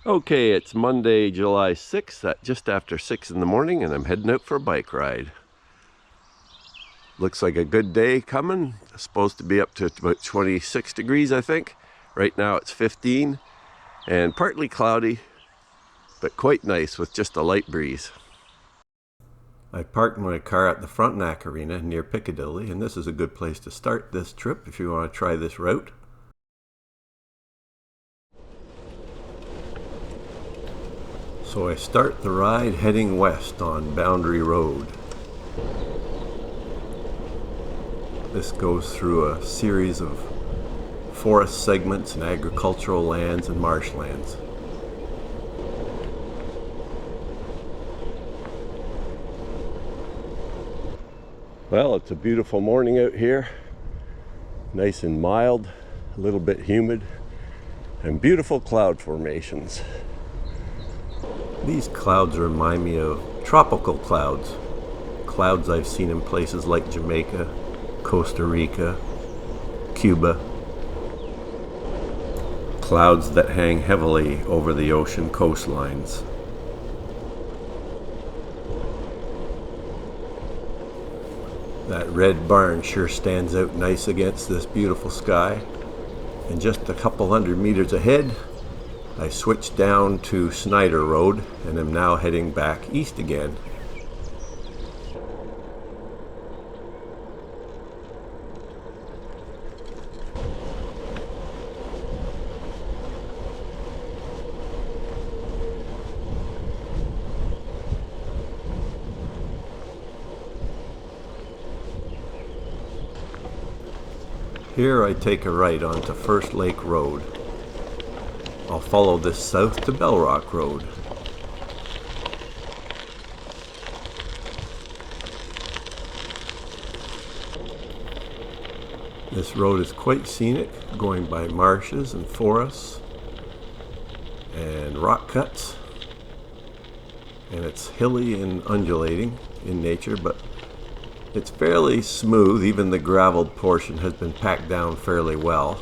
Okay, it's Monday, July 6th at just after 6 in the morning, and I'm heading out for a bike ride. Looks like a good day coming. It's supposed to be up to about 26 degrees, I think. Right now it's 15 and partly cloudy, but quite nice with just a light breeze. I parked my car at the Frontenac Arena near Piccadilly, and this is a good place to start this trip if you want to try this route. So I start the ride heading west on Boundary Road. This goes through a series of forest segments and agricultural lands and marshlands. Well, it's a beautiful morning out here. Nice and mild, a little bit humid, and beautiful cloud formations. These clouds remind me of tropical clouds. Clouds I've seen in places like Jamaica, Costa Rica, Cuba. Clouds that hang heavily over the ocean coastlines. That red barn sure stands out nice against this beautiful sky. And just a couple hundred meters ahead, I switched down to Snyder Road and am now heading back east again. Here I take a right onto First Lake Road. I'll follow this south to Bellrock Road. This road is quite scenic, going by marshes and forests and rock cuts. And it's hilly and undulating in nature, but it's fairly smooth. Even the graveled portion has been packed down fairly well.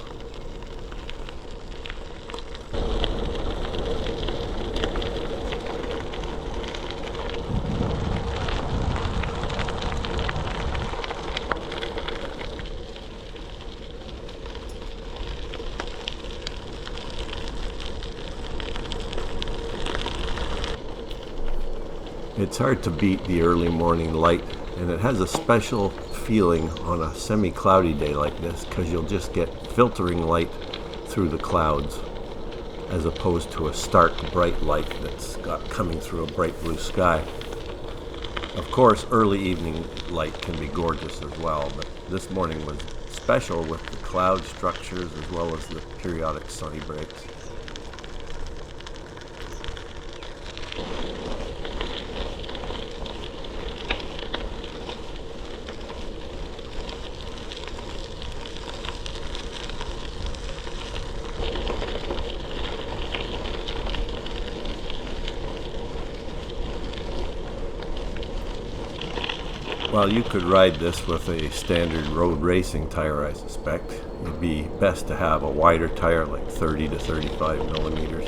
It's hard to beat the early morning light, and it has a special feeling on a semi-cloudy day like this because you'll just get filtering light through the clouds as opposed to a stark bright light that's got coming through a bright blue sky. Of course, early evening light can be gorgeous as well, but this morning was special with the cloud structures as well as the periodic sunny breaks. Well, you could ride this with a standard road racing tire, I suspect. It'd be best to have a wider tire, like 30 to 35 millimeters.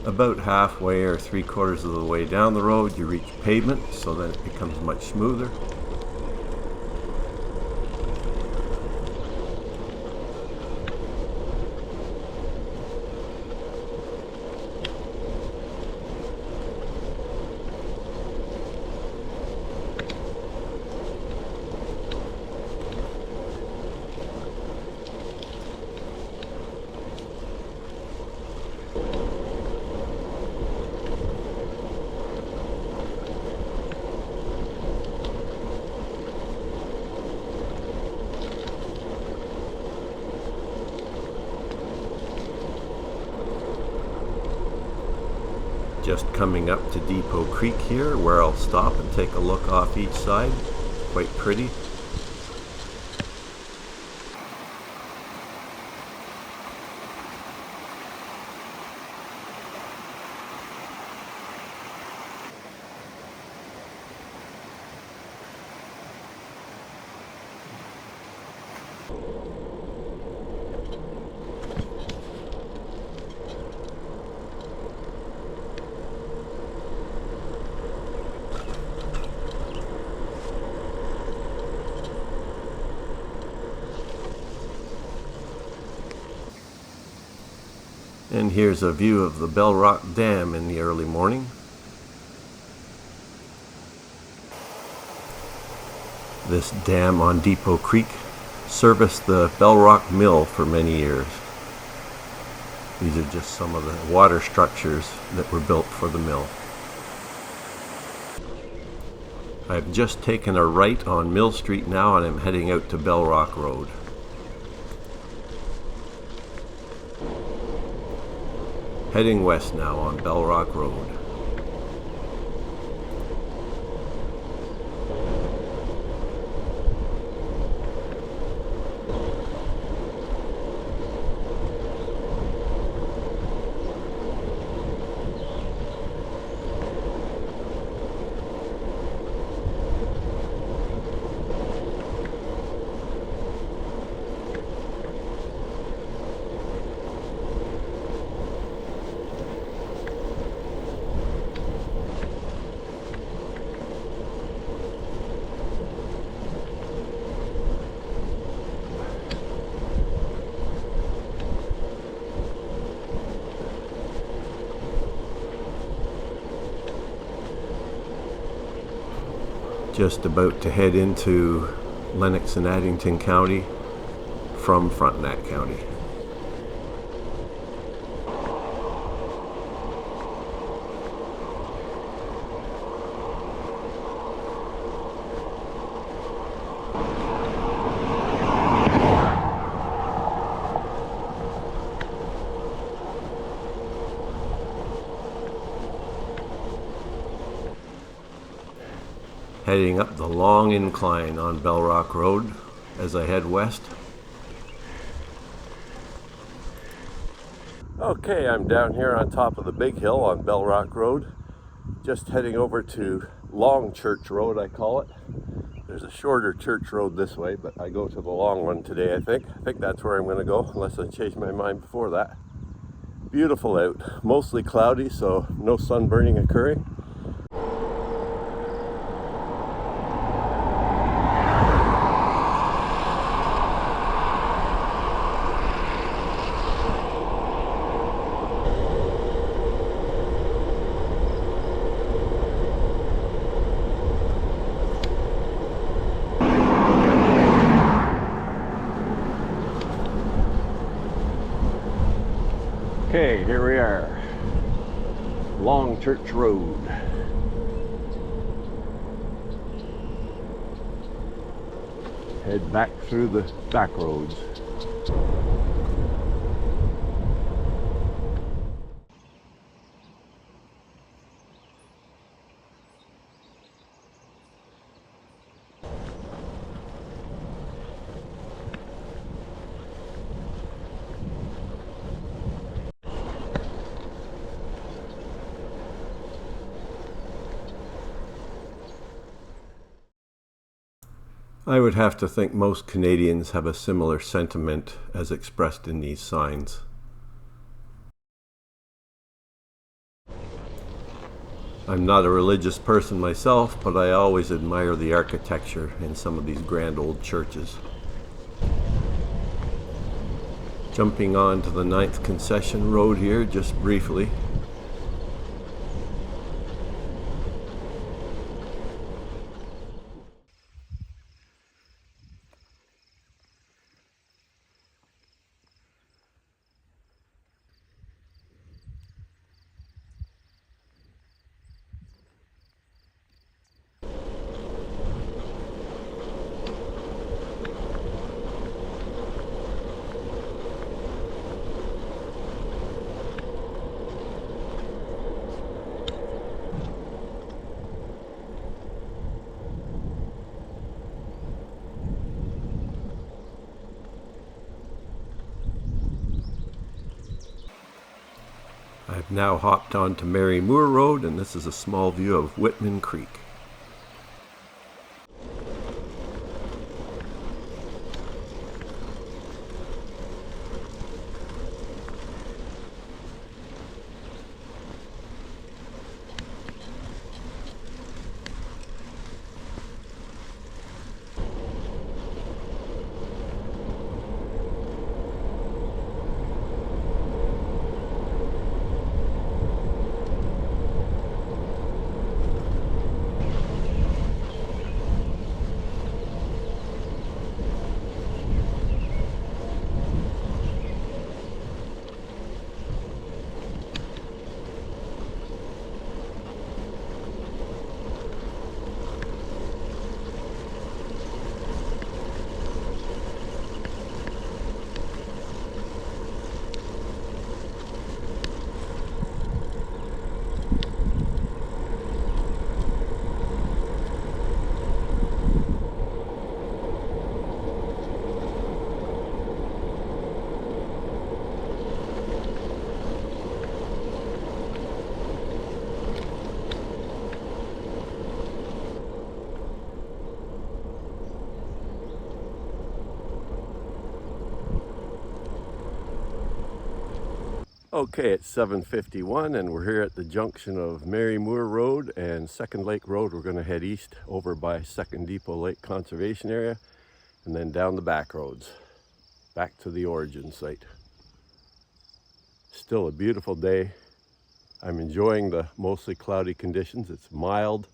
About halfway or 3/4 of the way down the road, you reach pavement, so then it becomes much smoother. Just coming up to Depot Creek here, where I'll stop and take a look off each side. Quite pretty. And here's a view of the Bell Rock Dam in the early morning. This dam on Depot Creek serviced the Bell Rock Mill for many years. These are just some of the water structures that were built for the mill. I've just taken a right on Mill Street now, and I'm heading out to Bell Rock Road. Heading west now on Bell Rock Road. Just about to head into Lennox and Addington County from Frontenac County. Heading up the long incline on Bell Rock Road as I head west. Okay, I'm down here on top of the big hill on Bell Rock Road, just heading over to Long Church Road, I call it. There's a shorter church road this way, but I go to the long one today, I think. I think that's where I'm going to go, unless I change my mind before that. Beautiful out, mostly cloudy, so no sunburning occurring. Okay, here we are, Long Church Road. Head back through the back roads. I would have to think most Canadians have a similar sentiment as expressed in these signs. I'm not a religious person myself, but I always admire the architecture in some of these grand old churches. Jumping on to the 9th Concession Road here just briefly. I've now hopped onto Mary Moore Road, and this is a small view of Whitman Creek. Okay, it's 7:51 and we're here at the junction of Mary Moore Road and Second Lake Road. We're going to head east over by Second Depot Lake Conservation Area and then down the back roads back to the origin site. Still a beautiful day. I'm enjoying the mostly cloudy conditions. It's mild.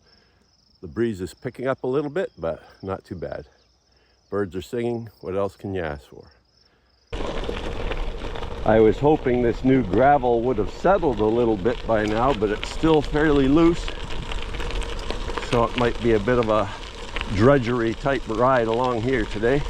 The breeze is picking up a little bit, but not too bad. Birds are singing. What else can you ask for? I was hoping this new gravel would have settled a little bit by now, but it's still fairly loose. So it might be a bit of a drudgery type ride along here today.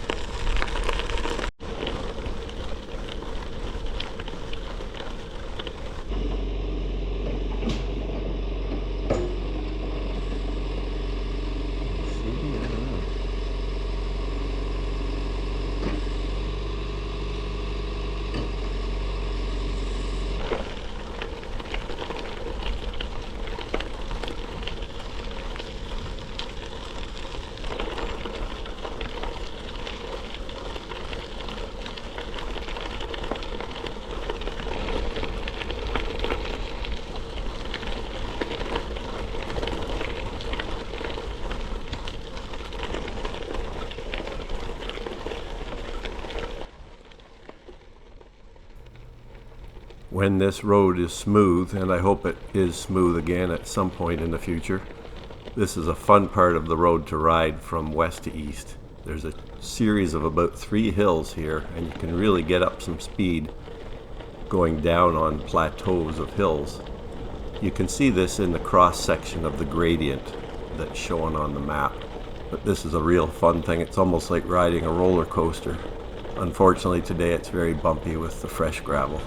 When this road is smooth, and I hope it is smooth again at some point in the future, this is a fun part of the road to ride from west to east. There's a series of about 3 hills here, and you can really get up some speed going down on plateaus of hills. You can see this in the cross section of the gradient that's shown on the map. But this is a real fun thing. It's almost like riding a roller coaster. Unfortunately today it's very bumpy with the fresh gravel.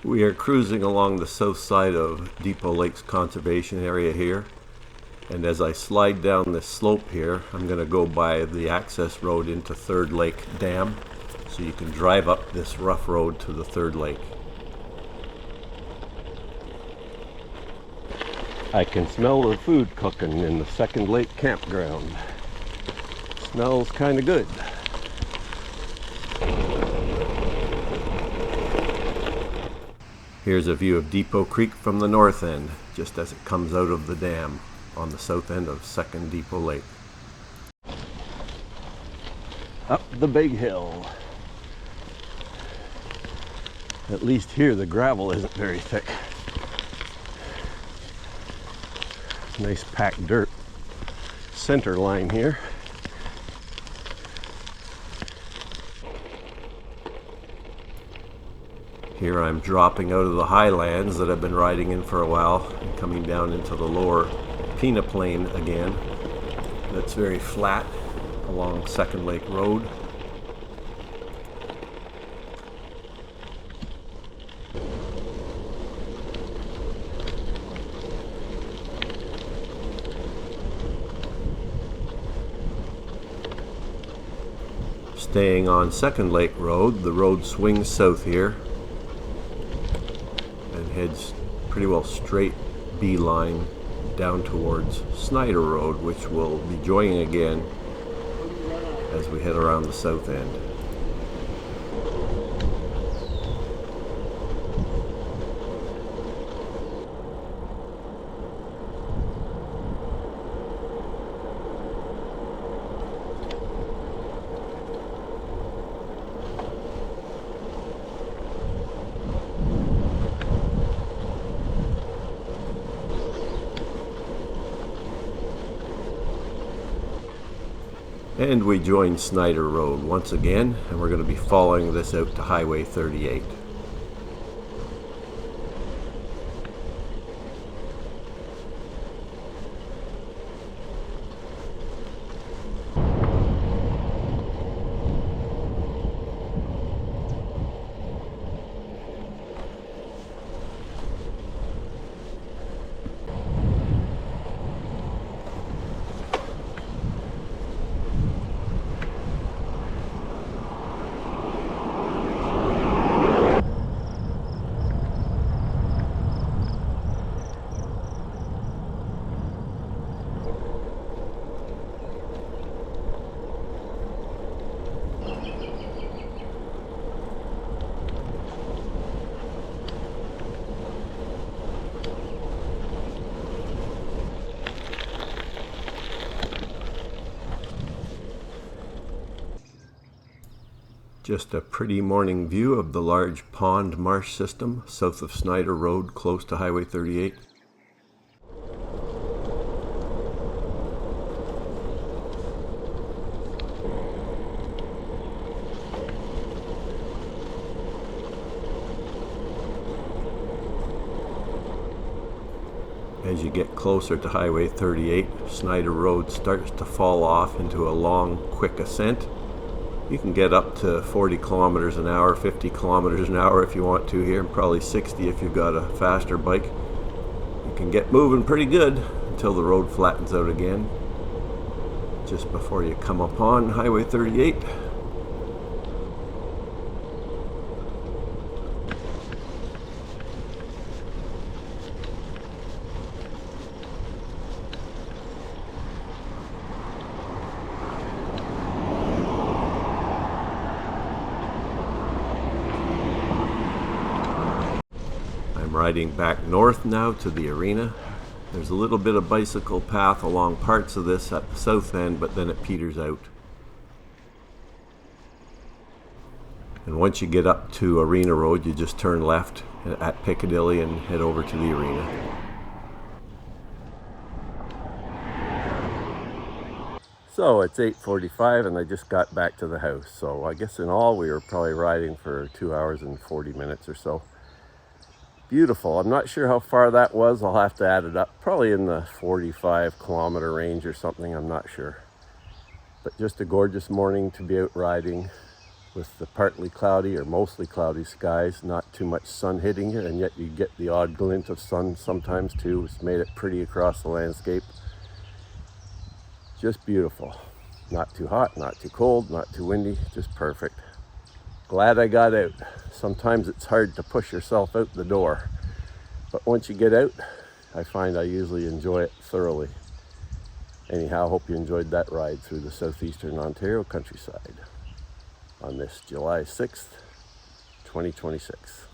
We are cruising along the south side of Depot Lake's conservation area here, and as I slide down this slope here, I'm going to go by the access road into Third Lake Dam, so you can drive up this rough road to the Third Lake. I can smell the food cooking in the Second Lake campground. Smells kind of good. Here's a view of Depot Creek from the north end, just as it comes out of the dam on the south end of Second Depot Lake. Up the big hill. At least here the gravel isn't very thick. Nice packed dirt center line here. Here I'm dropping out of the highlands that I've been riding in for a while and coming down into the lower peneplain again. That's very flat along Second Lake Road. Staying on Second Lake Road, the road swings south here and heads pretty well straight beeline down towards Snyder Road, which we'll be joining again as we head around the south end. And we join Snyder Road once again, and we're going to be following this out to Highway 38. Just a pretty morning view of the large pond marsh system south of Snyder Road, close to Highway 38. As you get closer to Highway 38, Snyder Road starts to fall off into a long, quick ascent. You can get up to 40 kilometers an hour, 50 kilometers an hour if you want to here, and probably 60 if you've got a faster bike. You can get moving pretty good until the road flattens out again, just before you come upon Highway 38. I'm riding back north now to the arena. There's a little bit of bicycle path along parts of this at the south end, but then it peters out. And once you get up to Arena Road, you just turn left at Piccadilly and head over to the arena. So it's 8:45 and I just got back to the house. So I guess in all we were probably riding for 2 hours and 40 minutes or so. Beautiful. I'm not sure how far that was. I'll have to add it up. Probably in the 45-kilometer range or something. I'm not sure. But just a gorgeous morning to be out riding with the partly cloudy or mostly cloudy skies. Not too much sun hitting it, and yet you get the odd glint of sun sometimes too. It's made it pretty across the landscape. Just beautiful. Not too hot, not too cold, not too windy. Just perfect. Glad I got out. Sometimes it's hard to push yourself out the door, but once you get out, I find I usually enjoy it thoroughly. Anyhow, hope you enjoyed that ride through the southeastern Ontario countryside on this July 6th, 2026.